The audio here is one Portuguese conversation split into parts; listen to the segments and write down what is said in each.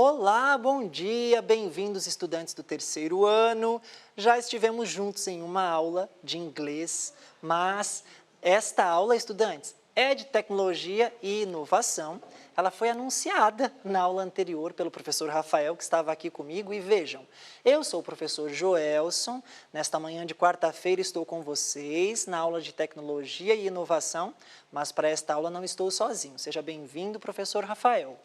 Olá, bom dia, bem-vindos estudantes do terceiro ano. Já estivemos juntos em uma aula de inglês, mas esta aula, estudantes, é de tecnologia e inovação. Ela foi anunciada na aula anterior pelo professor Rafael, que estava aqui comigo. E vejam, eu sou o professor Joelson. Nesta manhã de quarta-feira estou com vocês na aula de tecnologia e inovação, mas para esta aula não estou sozinho. Seja bem-vindo, professor Rafael.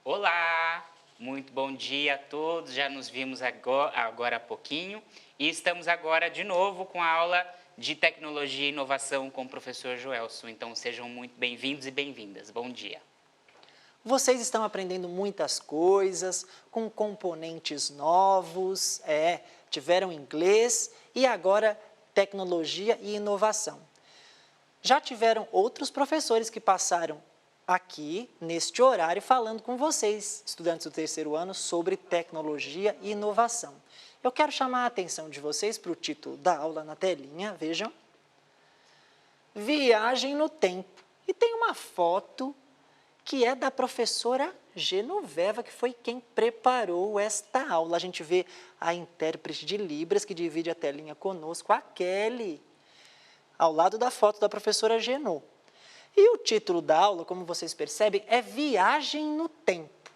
Olá, muito bom dia a todos. Já nos vimos agora há pouquinho e estamos agora de novo com a aula de tecnologia e inovação com o professor Joelson. Então sejam muito bem-vindos e bem-vindas. Bom dia. Vocês estão aprendendo muitas coisas, com componentes novos, tiveram inglês e agora tecnologia e inovação. Já tiveram outros professores que passaram aqui, neste horário, falando com vocês, estudantes do terceiro ano, sobre tecnologia e inovação. Eu quero chamar a atenção de vocês para o título da aula na telinha, vejam. Viagem no tempo. E tem uma foto que é da professora Genoveva, que foi quem preparou esta aula. A gente vê a intérprete de Libras, que divide a telinha conosco, a Kelly, ao lado da foto da professora Genô. E o título da aula, como vocês percebem, é Viagem no Tempo.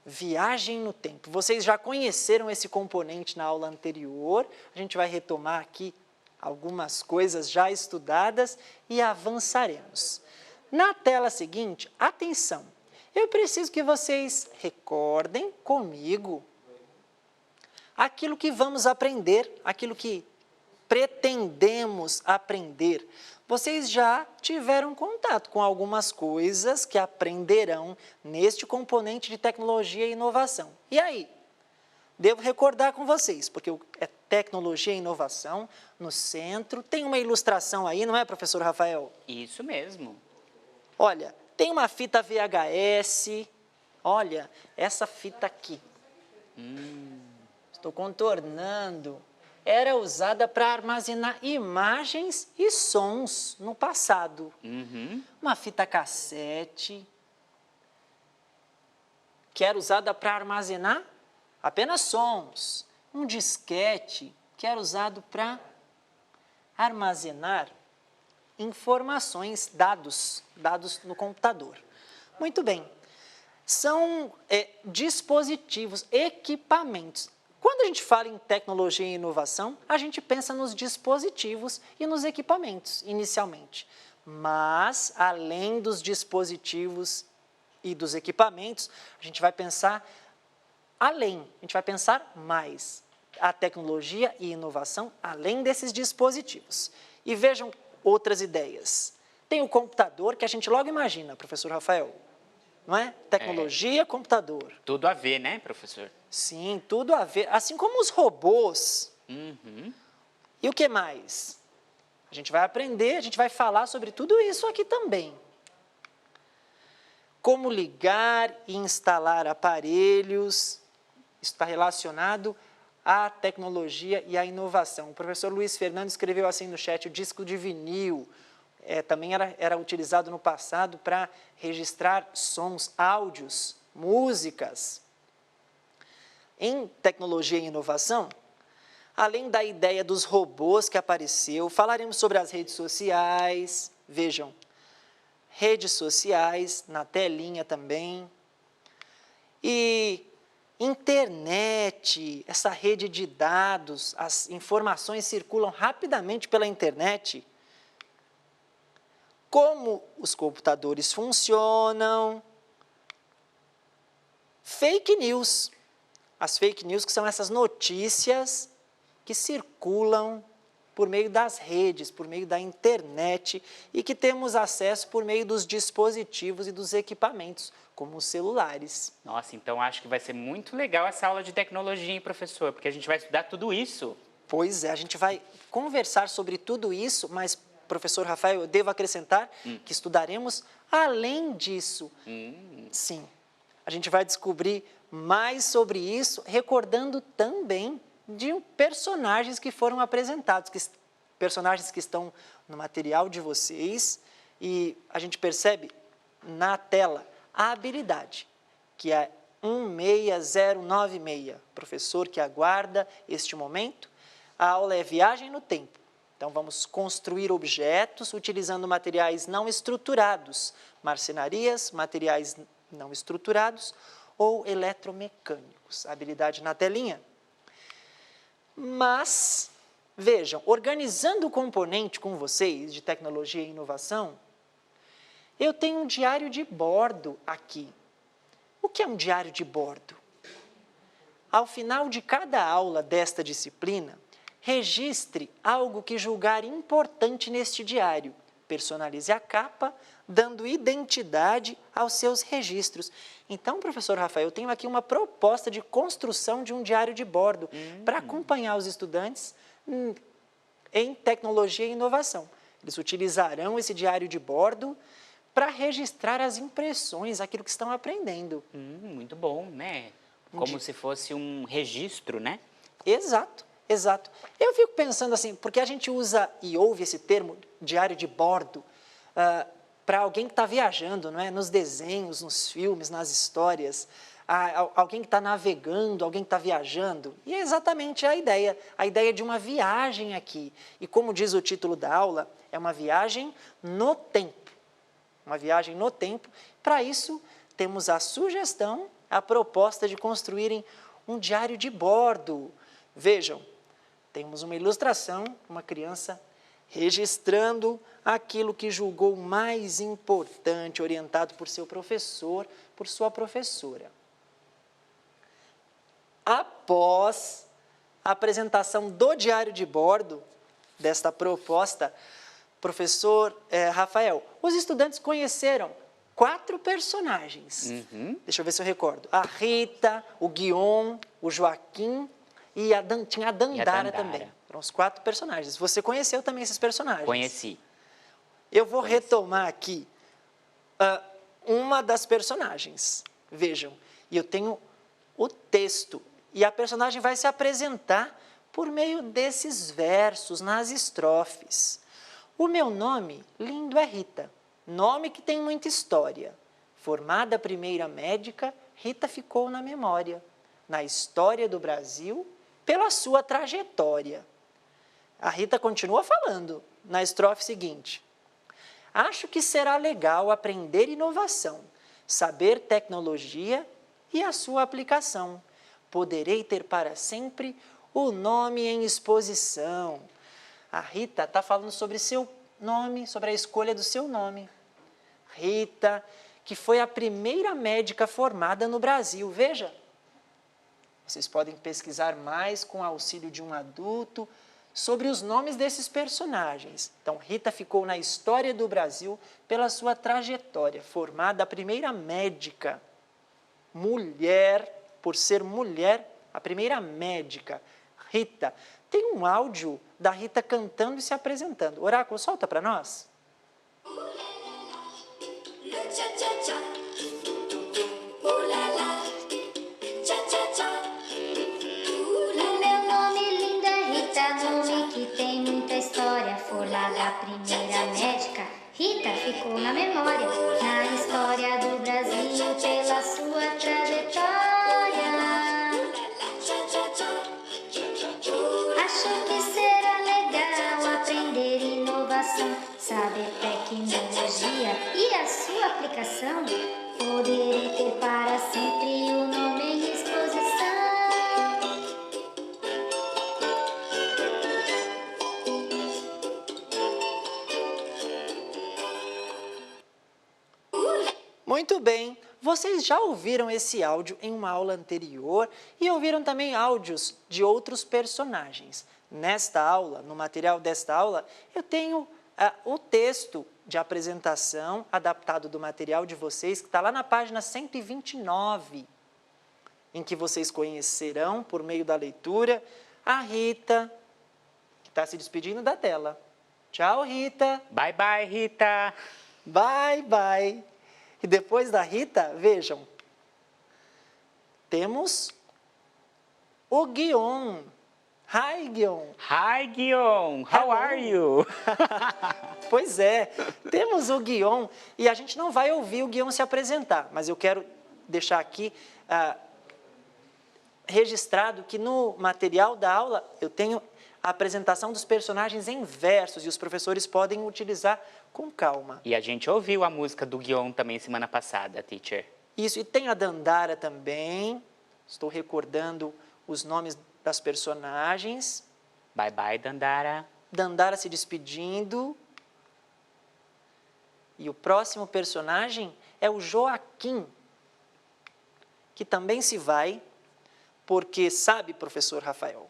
Viagem no Tempo. Vocês já conheceram esse componente na aula anterior. A gente vai retomar aqui algumas coisas já estudadas e avançaremos. Na tela seguinte, atenção, eu preciso que vocês recordem comigo aquilo que vamos aprender, aquilo que pretendemos aprender. Vocês já tiveram contato com algumas coisas que aprenderão neste componente de tecnologia e inovação. E aí? Devo recordar com vocês, porque é tecnologia e inovação no centro. Tem uma ilustração aí, não é, professor Rafael? Isso mesmo. Olha, tem uma fita VHS. Olha, essa fita aqui. Estou contornando. Era usada para armazenar imagens e sons no passado. Uma fita cassete, que era usada para armazenar apenas sons. Um disquete, que era usado para armazenar informações, dados no computador. Muito bem, são dispositivos, equipamentos. Quando a gente fala em tecnologia e inovação, a gente pensa nos dispositivos e nos equipamentos, inicialmente. Mas, além dos dispositivos e dos equipamentos, a gente vai pensar além, a gente vai pensar mais. A tecnologia e inovação além desses dispositivos. E vejam outras ideias. Tem o computador, que a gente logo imagina, professor Rafael, não é? Tecnologia, computador. Tudo a ver, né, professor? Sim, tudo a ver. Assim como os robôs. E o que mais? A gente vai aprender, a gente vai falar sobre tudo isso aqui também. Como ligar e instalar aparelhos. Isso está relacionado à tecnologia e à inovação. O professor Luiz Fernando escreveu assim no chat, o disco de vinil. Também era utilizado no passado para registrar sons, áudios, músicas. Em tecnologia e inovação, além da ideia dos robôs que apareceu, falaremos sobre as redes sociais. Vejam, redes sociais na telinha também. E internet, essa rede de dados, as informações circulam rapidamente pela internet. Como os computadores funcionam. Fake news. As fake news, que são essas notícias que circulam por meio das redes, por meio da internet e que temos acesso por meio dos dispositivos e dos equipamentos, como os celulares. Nossa, então acho que vai ser muito legal essa aula de tecnologia, hein, professor? Porque a gente vai estudar tudo isso. Pois é, a gente vai conversar sobre tudo isso, mas, professor Rafael, eu devo acrescentar que estudaremos além disso. Sim, a gente vai descobrir mais sobre isso, recordando também de personagens que foram apresentados, personagens que estão no material de vocês, e a gente percebe na tela a habilidade, que é 16096. Professor que aguarda este momento. A aula é Viagem no Tempo. Então, vamos construir objetos utilizando materiais não estruturados, marcenarias, materiais não estruturados ou eletromecânicos. Habilidade na telinha. Mas, vejam, organizando o componente com vocês de tecnologia e inovação, eu tenho um diário de bordo aqui. O que é um diário de bordo? Ao final de cada aula desta disciplina, registre algo que julgar importante neste diário. Personalize a capa, dando identidade aos seus registros. Então, professor Rafael, eu tenho aqui uma proposta de construção de um diário de bordo para acompanhar os estudantes em tecnologia e inovação. Eles utilizarão esse diário de bordo para registrar as impressões, aquilo que estão aprendendo. Muito bom, né? Como se fosse um registro, né? Exato, exato. Eu fico pensando assim, porque a gente usa e ouve esse termo, diário de bordo, para alguém que está viajando, não é? Nos desenhos, nos filmes, nas histórias, alguém que está navegando, alguém que está viajando. E é exatamente a ideia de uma viagem aqui. E como diz o título da aula, é uma viagem no tempo. Uma viagem no tempo. Para isso, temos a sugestão, a proposta de construírem um diário de bordo. Vejam, temos uma ilustração, uma criança registrando aquilo que julgou mais importante, orientado por seu professor, por sua professora. Após a apresentação do diário de bordo, desta proposta, professor Rafael, os estudantes conheceram 4 personagens. Deixa eu ver se eu recordo. A Rita, o Guion, o Joaquim e tinha a Dandara também. Eram os 4 personagens. Você conheceu também esses personagens? Conheci. Eu vou retomar aqui uma das personagens. Vejam, e eu tenho o texto. E a personagem vai se apresentar por meio desses versos, nas estrofes. O meu nome, lindo, é Rita. Nome que tem muita história. Formada primeira médica, Rita ficou na memória. Na história do Brasil, pela sua trajetória. A Rita continua falando na estrofe seguinte. Acho que será legal aprender inovação, saber tecnologia e a sua aplicação. Poderei ter para sempre o nome em exposição. A Rita está falando sobre seu nome, sobre a escolha do seu nome. Rita, que foi a primeira médica formada no Brasil. Veja, vocês podem pesquisar mais com o auxílio de um adulto sobre os nomes desses personagens. Então, Rita ficou na história do Brasil pela sua trajetória, formada a primeira médica, mulher, por ser mulher, a primeira médica. Rita, tem um áudio da Rita cantando e se apresentando. Oráculo, solta para nós. A primeira médica, Rita ficou na memória, na história do Brasil, pela sua trajetória. Acho que será legal aprender inovação, saber tecnologia e a sua aplicação. Poderei ter para sempre o nome em exposição. Muito bem, vocês já ouviram esse áudio em uma aula anterior e ouviram também áudios de outros personagens. Nesta aula, no material desta aula, eu tenho o texto de apresentação adaptado do material de vocês, que está lá na página 129, em que vocês conhecerão, por meio da leitura, a Rita, que está se despedindo da tela. Tchau, Rita. Bye, bye, Rita. Bye, bye. E depois da Rita, vejam, temos o Guion. Hi, Guion. Hi, Guion. How are you? Pois é, temos o Guion e a gente não vai ouvir o Guion se apresentar, mas eu quero deixar aqui registrado que no material da aula eu tenho a apresentação dos personagens em versos e os professores podem utilizar com calma. E a gente ouviu a música do Guion também semana passada, teacher. Isso, e tem a Dandara também, estou recordando os nomes das personagens. Bye, bye, Dandara. Dandara se despedindo. E o próximo personagem é o Joaquim, que também se vai, porque sabe, professor Rafael,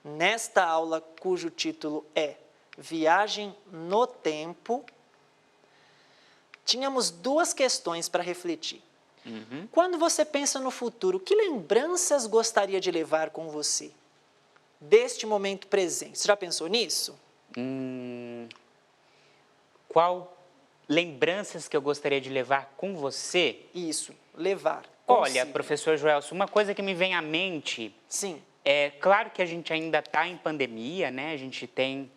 nesta aula cujo título é Viagem no Tempo, tínhamos duas questões para refletir. Quando você pensa no futuro, que lembranças gostaria de levar com você deste momento presente? Você já pensou nisso? Qual lembranças que eu gostaria de levar com você? Isso, levar. Olha, consigo. professor Joelson, uma coisa que me vem à mente... Sim. É claro que a gente ainda está em pandemia, né? A gente tem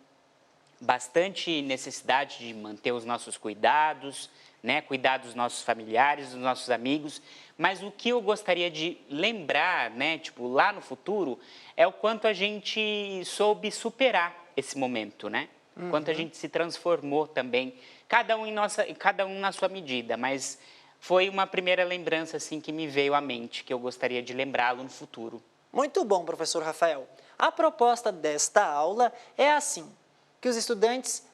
bastante necessidade de manter os nossos cuidados, né? Cuidar dos nossos familiares, dos nossos amigos. Mas o que eu gostaria de lembrar, né? Tipo, lá no futuro, é o quanto a gente soube superar esse momento, né? O quanto a gente se transformou também, cada um na sua medida, mas foi uma primeira lembrança assim que me veio à mente, que eu gostaria de lembrá-lo no futuro. Muito bom, professor Rafael. A proposta desta aula é assim, que os estudantes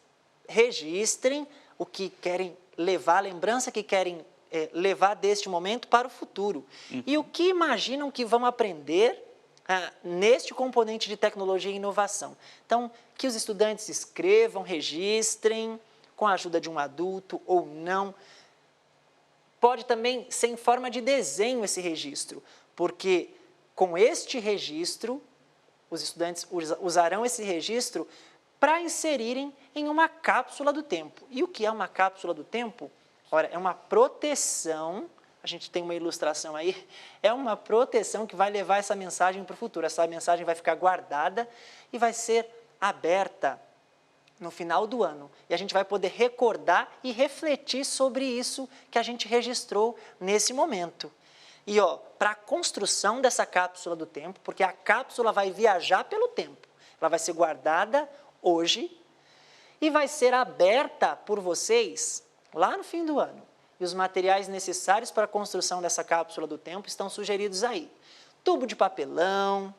registrem o que querem levar, a lembrança que querem levar deste momento para o futuro. E o que imaginam que vão aprender neste componente de tecnologia e inovação. Então, que os estudantes escrevam, registrem, com a ajuda de um adulto ou não. Pode também ser em forma de desenho esse registro, porque com este registro, os estudantes usarão esse registro para inserirem em uma cápsula do tempo. E o que é uma cápsula do tempo? Ora, é uma proteção, a gente tem uma ilustração aí, é uma proteção que vai levar essa mensagem para o futuro. Essa mensagem vai ficar guardada e vai ser aberta no final do ano. E a gente vai poder recordar e refletir sobre isso que a gente registrou nesse momento. E para a construção dessa cápsula do tempo, porque a cápsula vai viajar pelo tempo, ela vai ser guardada hoje e vai ser aberta por vocês lá no fim do ano. E os materiais necessários para a construção dessa cápsula do tempo estão sugeridos aí. Tubo de papelão,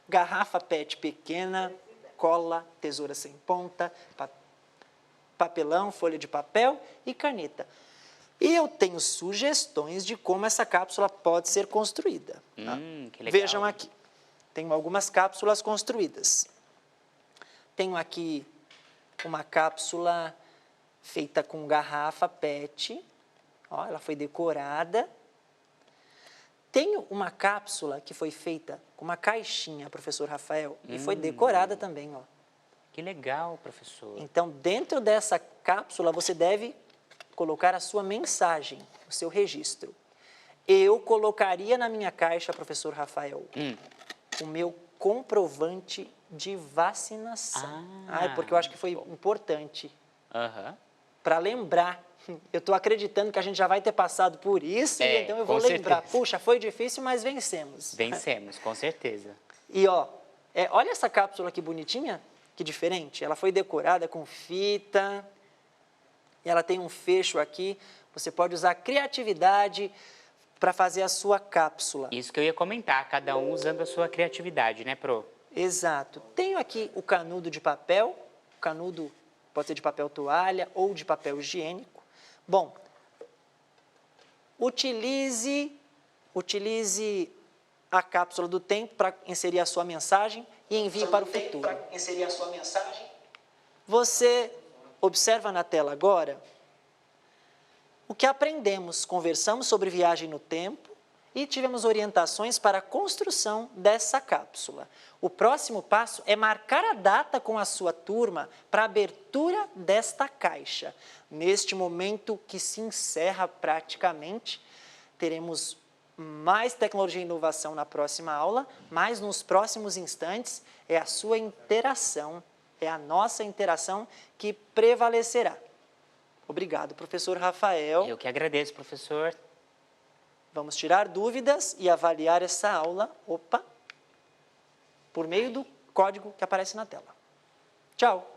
garrafa PET pequena, cola, tesoura sem ponta, papelão, folha de papel e caneta. E eu tenho sugestões de como essa cápsula pode ser construída. Tá? Que legal. Vejam aqui, tenho algumas cápsulas construídas. Tenho aqui uma cápsula feita com garrafa PET, ela foi decorada. Tenho uma cápsula que foi feita com uma caixinha, professor Rafael, e foi decorada também. Que legal, professor. Então, dentro dessa cápsula, você deve colocar a sua mensagem, o seu registro. Eu colocaria na minha caixa, professor Rafael, o meu comprovante de vacinação. Porque eu acho que foi importante. Para lembrar. Eu estou acreditando que a gente já vai ter passado por isso, então eu vou lembrar. Certeza. Puxa, foi difícil, mas vencemos. Vencemos, com certeza. E olha essa cápsula que bonitinha, que diferente. Ela foi decorada com fita, e ela tem um fecho aqui. Você pode usar criatividade para fazer a sua cápsula. Isso que eu ia comentar, cada um usando a sua criatividade, né, Pro? Exato. Tenho aqui o canudo de papel, o canudo pode ser de papel toalha ou de papel higiênico. Bom, utilize a cápsula do tempo para inserir a sua mensagem e envie para o futuro. Você observa na tela agora o que aprendemos. Conversamos sobre viagem no tempo e tivemos orientações para a construção dessa cápsula. O próximo passo é marcar a data com a sua turma para a abertura desta caixa. Neste momento que se encerra praticamente, teremos mais tecnologia e inovação na próxima aula, mas nos próximos instantes é a sua interação, é a nossa interação que prevalecerá. Obrigado, professor Rafael. Eu que agradeço, professor. Vamos tirar dúvidas e avaliar essa aula, por meio do código que aparece na tela. Tchau!